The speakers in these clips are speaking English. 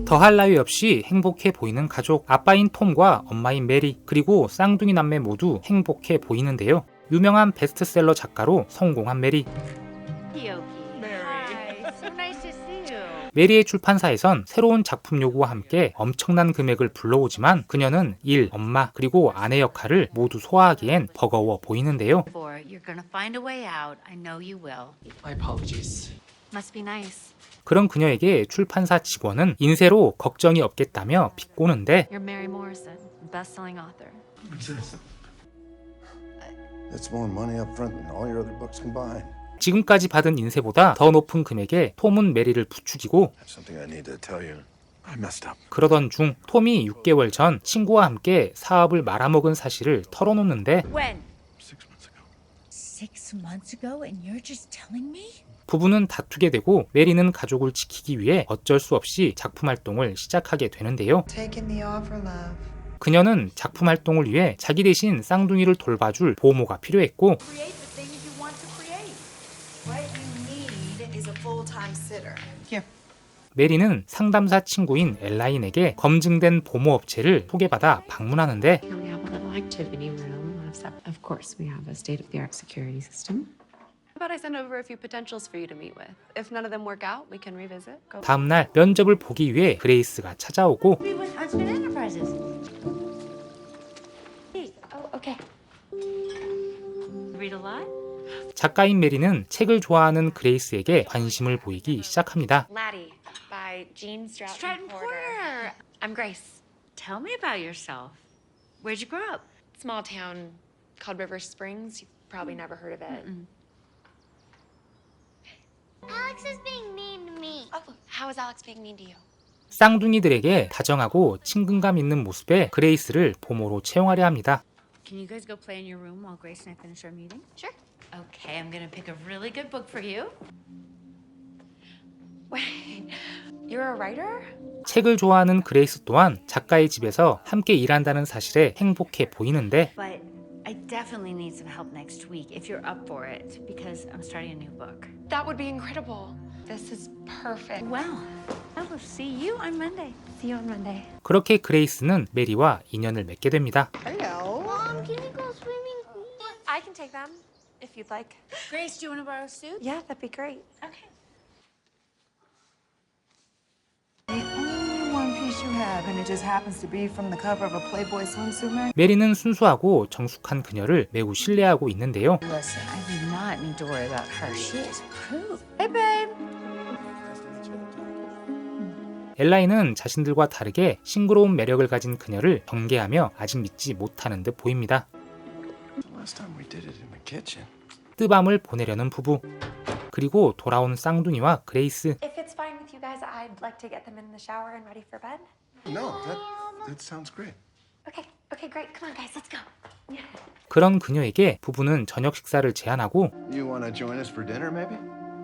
더할 나위 없이 행복해 보이는 가족, 아빠인 톰과 엄마인 메리, 그리고 쌍둥이 남매 모두 행복해 보이는데요. 유명한 베스트셀러 작가로 성공한 메리. 메리의 출판사에선 새로운 작품 요구와 함께 엄청난 금액을 불러오지만 그녀는 일, 엄마, 그리고 아내 역할을 모두 소화하기엔 버거워 보이는데요. My apologies. Must be nice. 그런 그녀에게 출판사 직원은 인세로 걱정이 없겠다며 비꼬는데 You're Mary Morrison, best-selling author. What's this? That's more money up front than all your other books combined. 지금까지 받은 인세보다 더 높은 금액에 톰은 메리를 부추기고 That's something I need to tell you. I messed up. 그러던 중 톰이 6개월 전 친구와 함께 사업을 말아먹은 사실을 털어놓는데 When? 6 months ago. 6 months ago and you're just telling me? 부부는 다투게 되고 메리는 가족을 지키기 위해 어쩔 수 없이 작품 활동을 시작하게 되는데요. Taking the offer, love. 그녀는 작품 활동을 위해 자기 대신 쌍둥이를 돌봐줄 보모가 필요했고 Create the things you want to create. What you need is a full-time sitter. Here. 메리는 상담사 친구인 엘라인에게 검증된 보모 업체를 소개받아 방문하는데 We have a little activity room. Of course, we have a state-of-the-art security system. How about I send over a few potentials for you to meet with? If none of them work out, we can revisit. Go. 다음날 면접을 보기 위해 그레이스가 찾아오고 Be with Hudson Enterprises. Oh, okay. Read a lot? 작가인 메리는 책을 좋아하는 그레이스에게 관심을 보이기 시작합니다. Laddie by Jean Stratton Stratton Porter. I'm Grace. Tell me about yourself. Where'd you grow up? Small town called River Springs. You've probably never heard of it. Alex is being mean to me. Oh, how is Alex being mean to you? 쌍둥이들에게 다정하고 친근감 있는 모습에 그레이스를 보모로 채용하려 합니다. Can you guys go play in your room while Grace and I finish our meeting? Sure. Okay, I'm gonna pick a really good book for you. Wait, you're a writer? 책을 좋아하는 그레이스 또한 작가의 집에서 함께 일한다는 사실에 행복해 보이는데 But I definitely need some help next week if you're up for it because I'm starting a new book. That would be incredible. This is perfect. Well, I will see you on Monday. See you on Monday. 그렇게 그레이스는 메리와 인연을 맺게 됩니다. Hello. Mom, can we go swimming? I can take them if you'd like. Grace, do you want to borrow a suit? Yeah, that'd be great. Okay. The only one piece you have, and it just happens to be from the cover of a Playboy swimsuit mag. 메리는 순수하고 정숙한 그녀를 매우 신뢰하고 있는데요. Listen, I do not need to worry about her. She is proof. Hey, babe. 엘라인은 자신들과 다르게 싱그러운 매력을 가진 그녀를 경계하며 아직 믿지 못하는 듯 보입니다. The last time we did it in the kitchen. 뜨밤을 보내려는 부부. 그리고 돌아온 쌍둥이와 그레이스. If it's fine with you guys, I'd like to get them in the shower and ready for bed. No, that sounds great. Okay, great. Come on, guys, let's go. 그런 그녀에게 부부는 저녁 식사를 제안하고 You want to join us for dinner, maybe?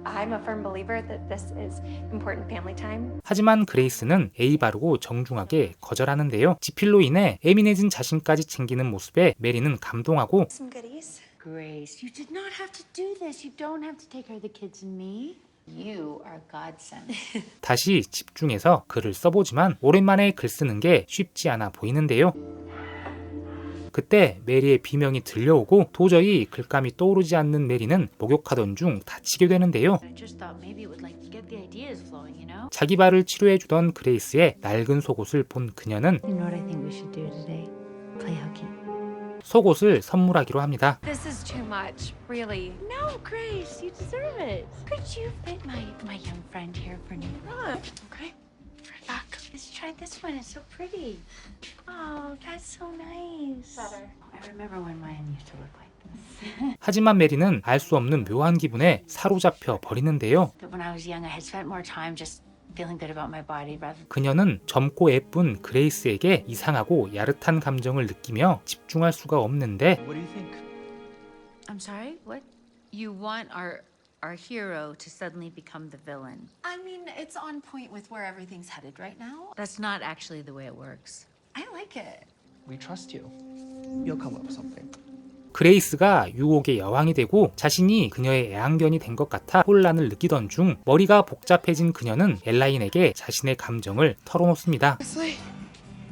I'm a firm believer that this is important family time. 하지만 그레이스는 예의 바르고 정중하게 거절하는데요. 지필로 인해 예민해진 자신까지 챙기는 모습에 메리는 감동하고 Some goodies. Grace, you did not have to do this. You don't have to take care of the kids and me. You are godsend. 다시 집중해서 글을 써보지만 오랜만에 글 쓰는 게 쉽지 않아 보이는데요. 그때 메리의 비명이 들려오고 도저히 글감이 떠오르지 않는 메리는 목욕하던 중 다치게 되는데요. I just thought maybe it would like get the ideas flowing, you know? 자기 발을 치료해주던 그레이스의 낡은 속옷을 본 그녀는 You know what I think we should do today? Play hooky. 속옷을 선물하기로 합니다. This is too much, really. No, Grace, you deserve it. Could you fit my young friend here for New York? Okay. Look, let's try this one. It's so pretty. Oh, that's so nice. Better. I remember when mine used to look like this. 하지만 메리는 알 수 없는 묘한 기분에 사로잡혀 버리는데요. But when I was young, I had spent more time just feeling good about my body rather 그녀는 젊고 예쁜 그레이스에게 이상하고 야릇한 감정을 느끼며 집중할 수가 없는데 What do you think? I'm sorry? What? You want our hero to suddenly become the villain. I mean, it's on point with where everything's headed right now. That's not actually the way it works. I like it. We trust you. You'll come up with something. 그레이스가 유혹의 여왕이 되고 자신이 그녀의 애완견이 된 것 같아 혼란을 느끼던 중 머리가 복잡해진 그녀는 엘라인에게 자신의 감정을 털어놓습니다. Honestly,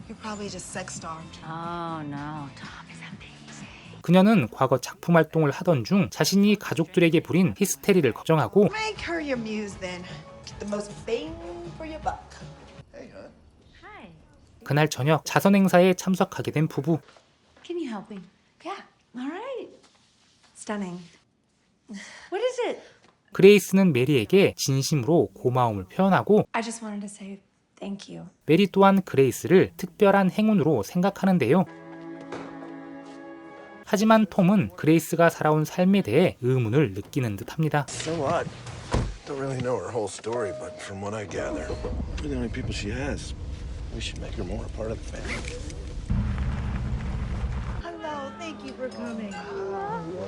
you're probably just sex-starved. Oh no, Tom is amazing. 그녀는 과거 작품 활동을 하던 중 자신이 가족들에게 부린 히스테리를 걱정하고 Make her your muse then. Get the most bang for your buck. Hey, hon. Hi. 그날 저녁 자선 행사에 참석하게 된 부부. Can you help me? Yeah. All right. Stunning. What is it? 그레이스는 메리에게 진심으로 고마움을 표현하고 I just wanted to say thank you. 메리 또한 그레이스를 특별한 행운으로 생각하는데요. 하지만 톰은 그레이스가 살아온 삶에 대해 의문을 느끼는 듯합니다. So what? Don't really know her whole story, but from what I gather, we're the only people she has. We should make her more a part of the family. Hello, thank you for coming.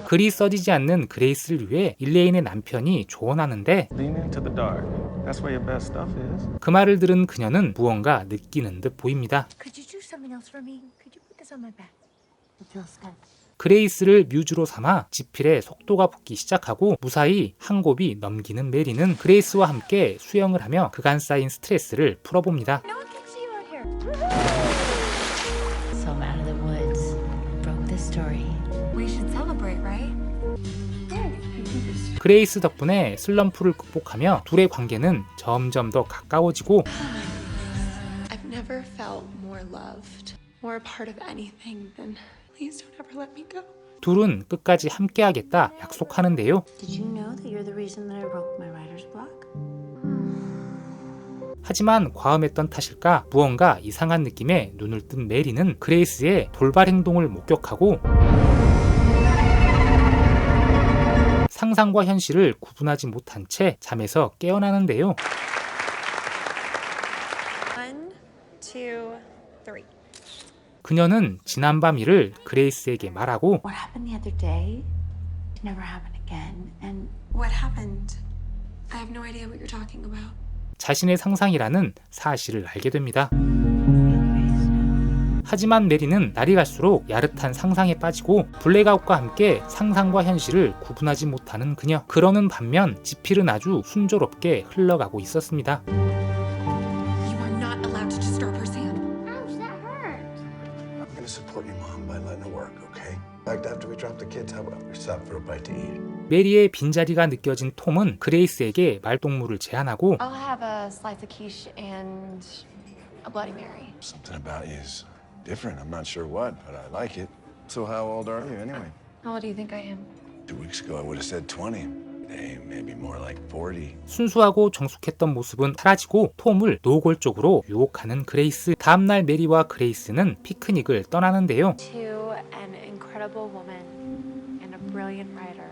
글이 써지지 않는 그레이스를 위해 일레인의 남편이 조언하는데 Lean into the dark. That's where your best stuff is. 그 말을 들은 그녀는 무언가 느끼는 듯 보입니다. Could you do something else for me? Could you put this on my back? It feels good. 그레이스를 뮤즈로 삼아 지필에 속도가 붙기 시작하고 무사히 한 곱이 넘기는 메리는 그레이스와 함께 수영을 하며 그간 쌓인 스트레스를 풀어봅니다. No one can see you out here. So I'm out of the woods. Broke this story. We should celebrate, right? 그레이스 덕분에 슬럼프를 극복하며 둘의 관계는 점점 더 가까워지고 I've never felt more loved, more a part of anything than please don't ever let me go. 둘은 끝까지 함께하겠다 약속하는데요. Did you know that you're the reason that I broke my writer's block? 하지만 과음했던 탓일까 무언가 이상한 느낌에 눈을 뜬 메리는 그레이스의 돌발 행동을 목격하고 상상과 현실을 구분하지 못한 채 잠에서 깨어나는데요. 1, 2, 3. 그녀는 지난밤 일을 그레이스에게 말하고 What happened the other day never happened again. And What happened? I have no idea what you're talking about. 자신의 상상이라는 사실을 알게 됩니다. 하지만 메리는 날이 갈수록 야릇한 상상에 빠지고 블랙아웃과 함께 상상과 현실을 구분하지 못하는 그녀. 그러는 반면 지필은 아주 순조롭게 흘러가고 있었습니다. You are not allowed to disturb her, Sam. Ouch, that hurt. I'm gonna support your mom by letting her work, okay? In fact, after we drop the kids, how about we stop for a bite to eat? 메리의 빈자리가 느껴진 톰은 그레이스에게 말동무를 제안하고 I'll have a slice of quiche and a Bloody Mary. Something about you is different. I'm not sure what, but I like it. So how old are you anyway? How old do you think I am? 2 weeks ago, I would have said 20. Hey, maybe more like 40. 순수하고 정숙했던 모습은 사라지고 톰을 노골적으로 유혹하는 그레이스. 다음날 메리와 그레이스는 피크닉을 떠나는데요. To an incredible woman and a brilliant writer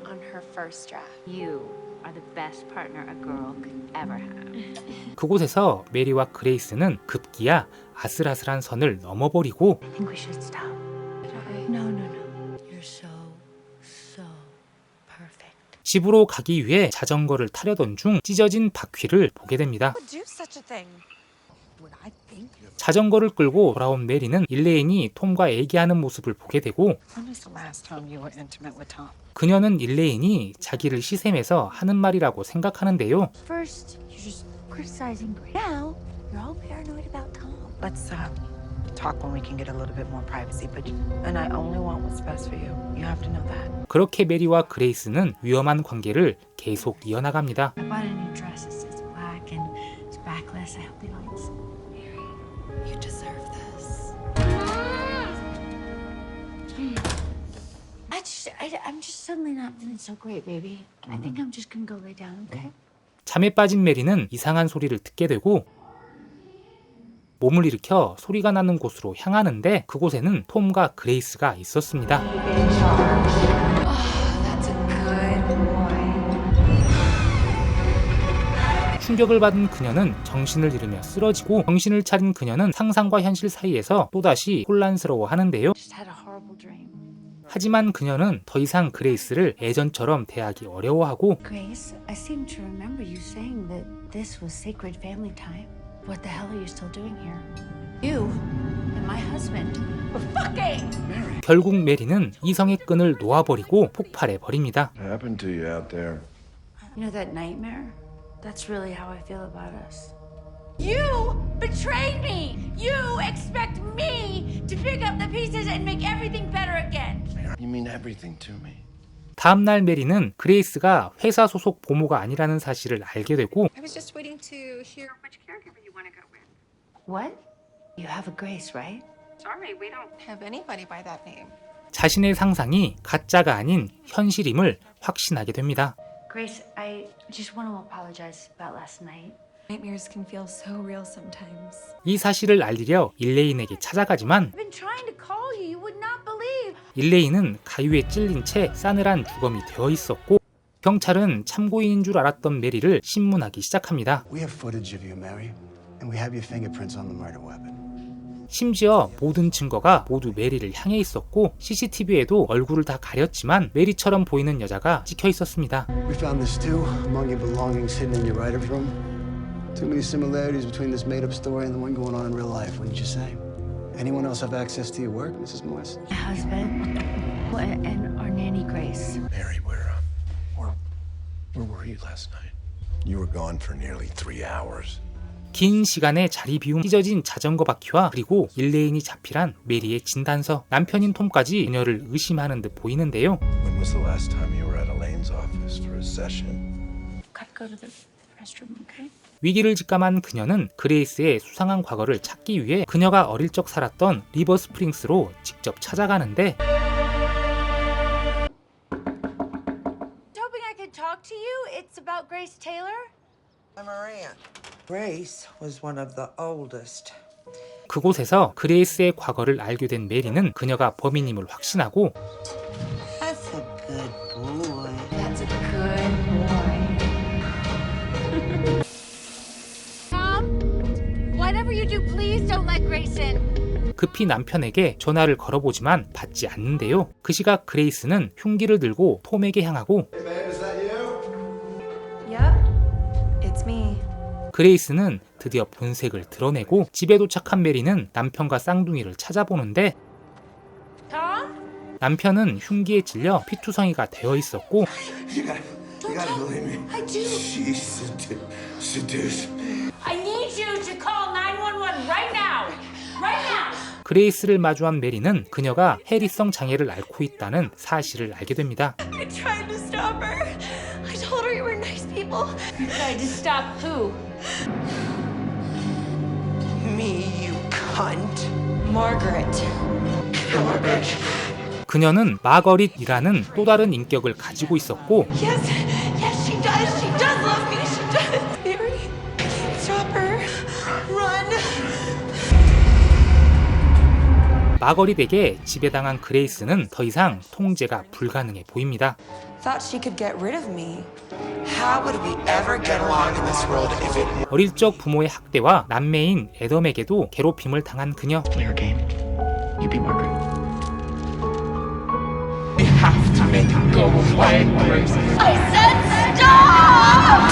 on her first draft. you are the best partner a girl could ever have. 그곳에서 메리와 그레이스는 급기야 아슬아슬한 선을 넘어버리고 I think we should stop. Okay. No, no, no. You're so perfect. 집으로 가기 위해 자전거를 타려던 중 찢어진 바퀴를 보게 됩니다. Do such a thing. What I think. 자전거를 끌고 돌아온 메리는 일레인이 톰과 얘기하는 모습을 보게 되고 When was the last time you were intimate with Tom? 그녀는 일레인이 자기를 시샘해서 하는 말이라고 생각하는데요. First, you're just criticizing Grace. Now, you're all paranoid about Tom. Let's talk when we can get a little bit more privacy. But and I only want what's best for you. You have to know that. 그렇게 메리와 그레이스는 위험한 관계를 계속 이어나갑니다. I bought a new dress. It's black and it's backless. I hope they don't see. Mary, you deserve this. I'm just suddenly not feeling so great, baby. I think I'm just gonna go lay down, okay? 잠에 빠진 메리는 이상한 소리를 듣게 되고 몸을 일으켜 소리가 나는 곳으로 향하는데 그곳에는 톰과 그레이스가 있었습니다. That's a good boy. 충격을 받은 그녀는 정신을 잃으며 쓰러지고 정신을 차린 그녀는 상상과 현실 사이에서 또다시 혼란스러워하는데요. Just had a horrible dream. 하지만 그녀는 더 이상 그레이스를 예전처럼 대하기 어려워하고 Grace, I seem to remember you saying that this was sacred family time. What the hell are you still doing here? You have my husband. We're fucking! 결국 메리는 이성의 끈을 놓아버리고 폭발해 버립니다. What happened to you out there? You know that nightmare? That's really how I feel about us. You betrayed me! You expect me to pick up the pieces and make everything better again! You mean everything to me. 다음날 메리는 그레이스가 회사 소속 보모가 아니라는 사실을 알게 되고 I was just waiting to hear which caregiver you want to go with. What? You have a Grace, right? Sorry, we don't have anybody by that name. 자신의 상상이 가짜가 아닌 현실임을 확신하게 됩니다. Grace, I just want to apologize about last night. Nightmares can feel so real sometimes. 이 사실을 알리려 일레인에게 찾아가지만 I've been trying to call you. You would not believe. 일레인은 가위에 찔린 채 싸늘한 주검이 되어 있었고 경찰은 참고인인 줄 알았던 메리를 신문하기 시작합니다. We have footage of you, Mary, and we have your fingerprints on the murder weapon. 심지어 모든 증거가 모두 메리를 향해 있었고 CCTV에도 얼굴을 다 가렸지만 메리처럼 보이는 여자가 찍혀 있었습니다. We found this too among your belongings hidden in your writer's room. Too many similarities between this made-up story and the one going on in real life, wouldn't you say? Anyone else have access to your work, Mrs. Morris? My husband and our nanny Grace. Mary, where were you last night? You were gone for nearly 3 hours. 긴 시간의 자리 비움, 찢어진 자전거 바퀴와 그리고 일레인이 잡히란 메리의 진단서, 남편인 톰까지 그녀를 의심하는 듯 보이는데요. When was the last time you were at Elaine's office for a session? Gotta go to the restroom, okay? 위기를 직감한 그녀는 그레이스의 수상한 과거를 찾기 위해 그녀가 어릴 적 살았던 리버 스프링스로 직접 찾아가는데 Hoping I could talk to you. It's about Grace Taylor. I'm Maria. Grace was one of the oldest. 그곳에서 그레이스의 과거를 알게 된 메리는 그녀가 범인임을 확신하고 That's a good boy. That's a good boy. Tom, whatever you do, please don't let Grace in. 급히 남편에게 전화를 걸어보지만 받지 않는데요. 그 시각 그레이스는 흉기를 들고 톰에게 향하고 Hey man, is that you? Yep, it's me. 그레이스는 드디어 본색을 드러내고 집에 도착한 메리는 남편과 쌍둥이를 찾아보는데 Tom? 남편은 흉기에 찔려 피투성이가 되어 있었고 You gotta believe me. I do. She seduced me. I need you to call 911 right now. Right now. 그레이스를 마주한 메리는 그녀가 해리성 장애를 앓고 있다는 사실을 알게 됩니다. I tried to stop her. I told her you were nice people. You tried to stop who? Me, you cunt. Margaret. Kill her, bitch. 그녀는 마거릿이라는 또 다른 인격을 가지고 있었고 Yes, yes, she does. She does love me. She does. Mary, I can't stop her. Run. 마거릿에게 지배당한 그레이스는 더 이상 통제가 불가능해 보입니다. Thought she could get rid of me. How would we ever get along in this world if it 어릴 적 부모의 학대와 남매인 애덤에게도 괴롭힘을 당한 그녀. Play our game. You be Margaret. we have to make it go away, Grace? I said stop!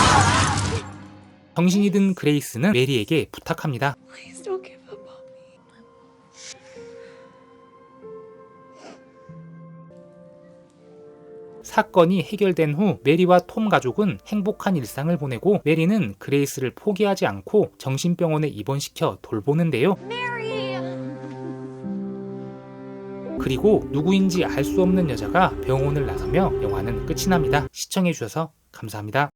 정신이 든 그레이스는 메리에게 부탁합니다. Please don't give up on me. 사건이 해결된 후 메리와 톰 가족은 행복한 일상을 보내고 메리는 그레이스를 포기하지 않고 정신병원에 입원시켜 돌보는데요. 그리고 누구인지 알 수 없는 여자가 병원을 나서며 영화는 끝이 납니다. 시청해주셔서 감사합니다.